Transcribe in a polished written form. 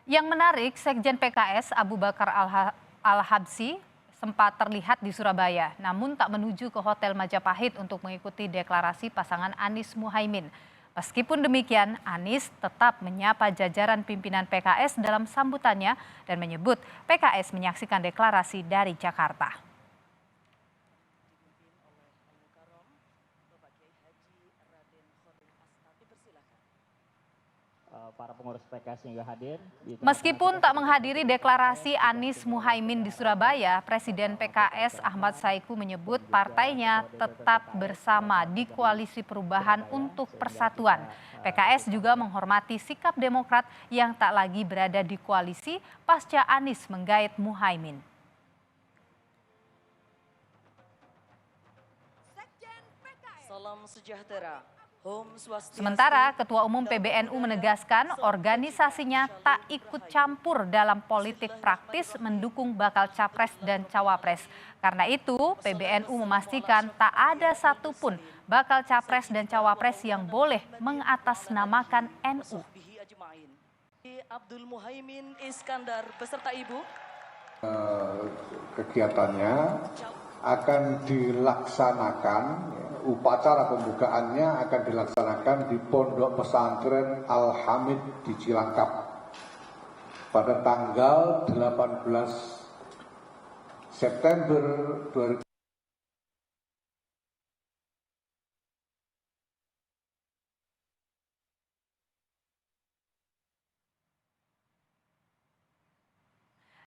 Yang menarik, Sekjen PKS Abu Bakar Al-Habsyi sempat terlihat di Surabaya, namun tak menuju ke Hotel Majapahit untuk mengikuti deklarasi pasangan Anies Muhaimin. Meskipun demikian, Anies tetap menyapa jajaran pimpinan PKS dalam sambutannya dan menyebut PKS menyaksikan deklarasi dari Jakarta. Para pengurus PKS yang hadir. Meskipun tak menghadiri deklarasi Anies Muhaimin di Surabaya, Presiden PKS Ahmad Saiku menyebut partainya tetap bersama di Koalisi Perubahan untuk Persatuan. PKS juga menghormati sikap Demokrat yang tak lagi berada di koalisi pasca Anies menggait Muhaimin. Salam sejahtera. Sementara Ketua Umum PBNU menegaskan organisasinya tak ikut campur dalam politik praktis mendukung bakal capres dan cawapres. Karena itu, PBNU memastikan tak ada satupun bakal capres dan cawapres yang boleh mengatasnamakan NU. Abdul Muhaimin Iskandar beserta Ibu. Kegiatannya akan dilaksanakan, upacara pembukaannya akan dilaksanakan di Pondok Pesantren Al-Hamid di Cilangkap pada tanggal 18 September 2020.